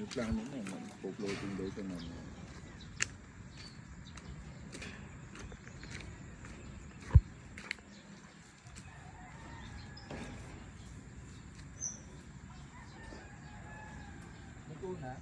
plano mo, mag-floating daw siya naman. Na?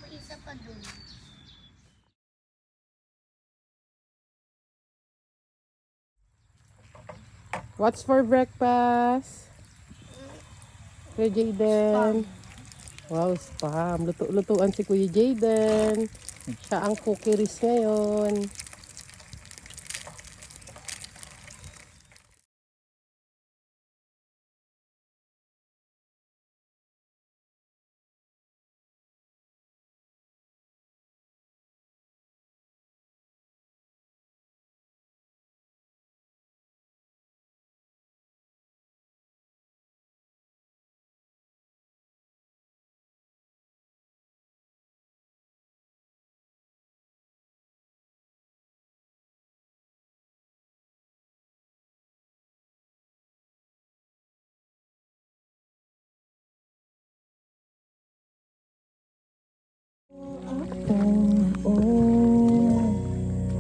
May isa pa dun. What's for breakfast? Kuya Jayden. Wow, spam. Luto-lutuan si Kuya Jayden. Siya ang cookeries ngayon.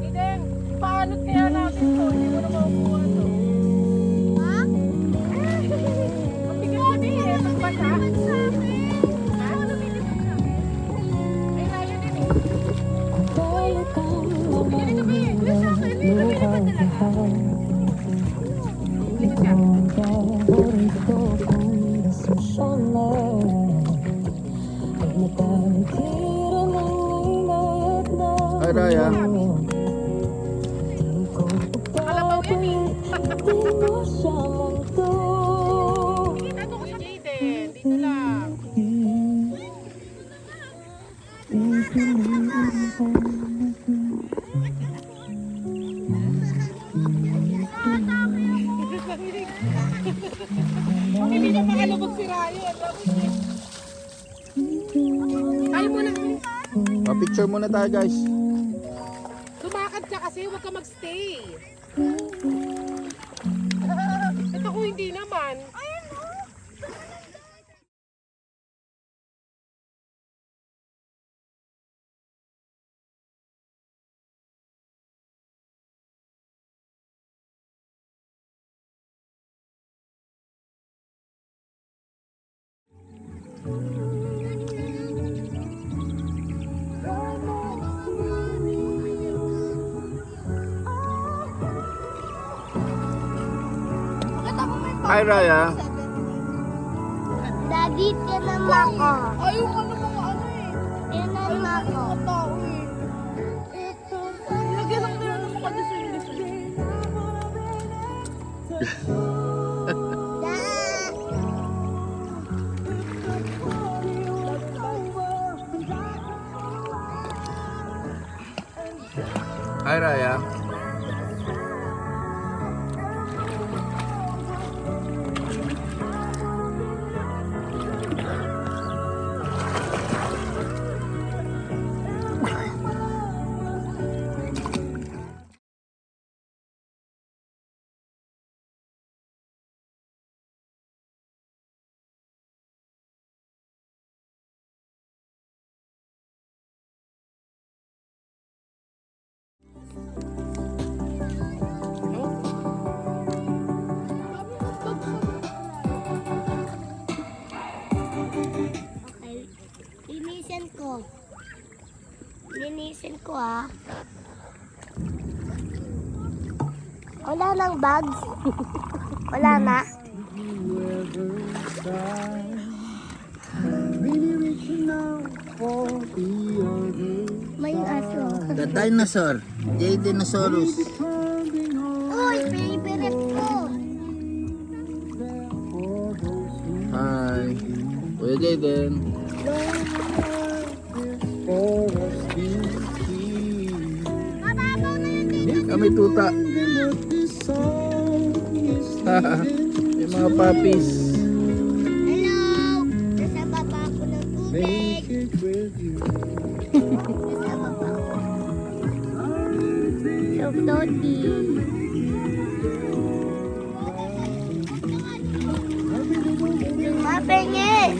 Jayden, paano kaya natin to? Hindi mo na makukuha to. Ha? Mabigat eh. Magbasa. Sa akin. Ano bibigyan sa akin? Ay, layo din eh. Hindi kami. Sa akin. Hindi kami naman talaga. Hindi siya. Hi Raya. Kalabaw yan eh. Ano ko sa Jayden? Dito lang. Hindi na makalubog si Ryan. Tayo muna. Picture muna tayo guys. Lumakad ka kasi, huwag ka magstay. Ito ko hindi naman. Hi Raya. Daddy, tinan mo ako. Ayaw ka na mga ano eh. Tinan mo ako. Tao eh. Lagyan lang nila ng mga disability. Hi Raya. Okay. Linisin ko. Linisin ko ah. Wala nang bags. Wala na. May aso. The dinosaur. Jaydenosaurus. Uy, favorite ko. Hi. Kuya Jayden. Mababaw na yun dito. Kami tuta. Yung mga puppies. Hello! Nasa baba ako ng tubig. Nasa baba ako. So floaty. Mapengit!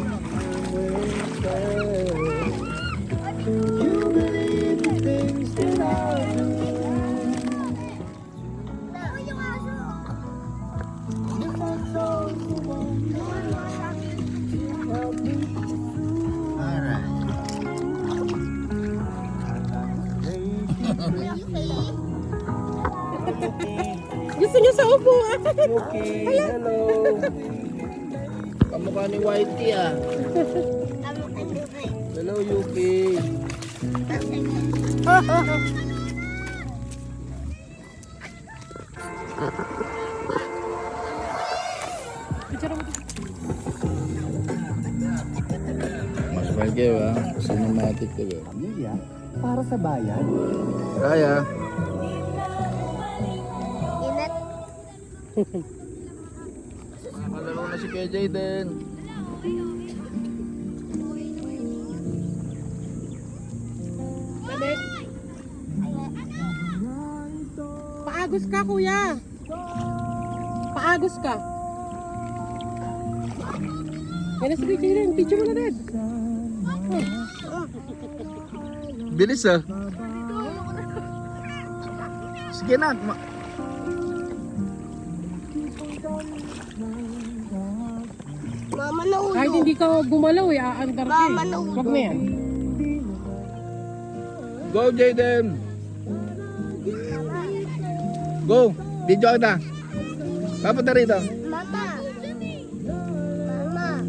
Gusto niyo sa upuan? Okay, hello. Kamukha ni Whitey ah. Hello, Yuki. Mas bagay ah. Cinematic to go. Pamilya para sa bayan. Raya. Inat. Malaro na si Kuya Jayden. Lamig. Paagos ka, kuya. Paagos ka. Yan na si Kuya Jayden. Picture mo na rin. Bilis ah. Sige na. Mama na ulo. Kahit hindi ka gumalaw eh, aandar ka Mama, eh. naulo. Wag na yan. Go Jayden. Go. Video kita. Papunta rito. Mama. Mama.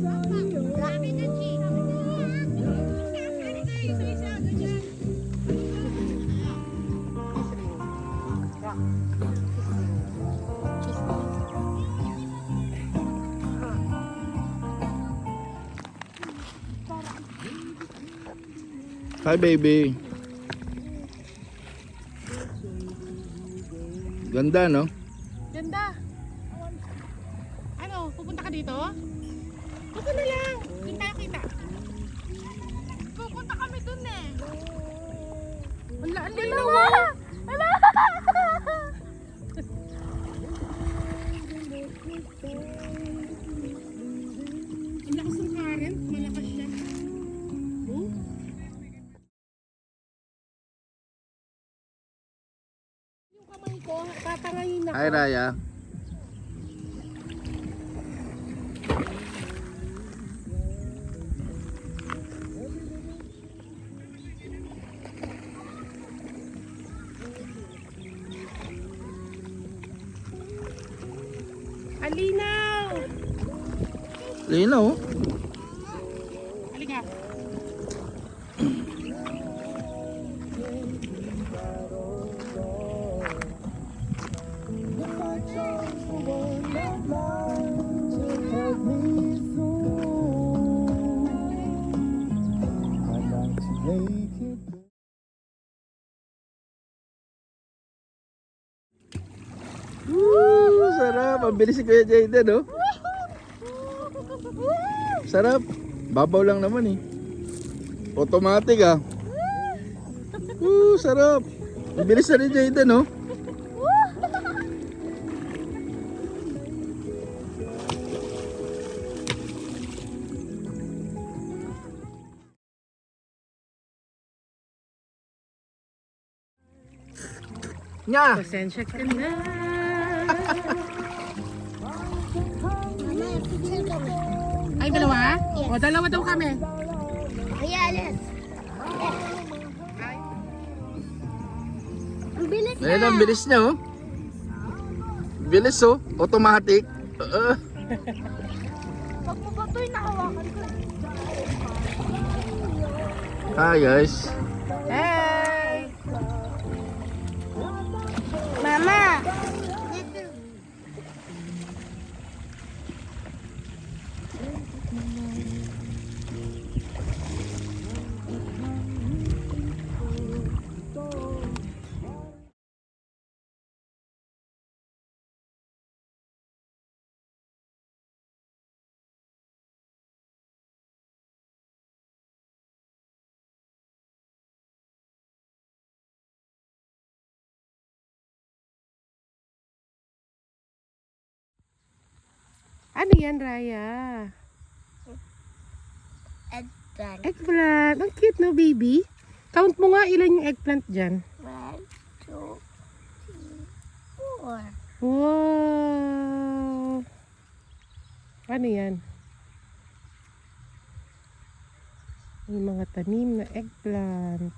Hi baby. Ganda no? Ganda. Ano, pupunta ka dito? Pupunta na lang. Doon tayo kita. Pupunta kami dun eh. Wala, ang linaw mo. Ang lakas ng current. Malakas siya. Oh? Yung kamay ko, tatangayin ako. Hi Raya. Alinaw! Lino. Halika. Sarap. Ang bilis si Kuya Jayden oh. Sarap. Babaw lang naman eh. Automatic ah. Sarap. Ang bilis na ni Jayden oh. Nya. Pasensya ka na. Mama, picture kami. Ay, dalawa? Yes. O, dalawa daw kami. Ay, alis. Ang bilis na. Ayan ang bilis niya oh. Bilis oh. Automatic. Pag mo ba ito'y nakawakan ko? Hi guys. Hey! Mama, Ano yan, Raya? Eggplant. Eggplant. Ang cute, no, baby? Count mo nga ilan yung eggplant dyan. 1, 2, 3, 4. Wow! Ano yan? May mga tanim na eggplant.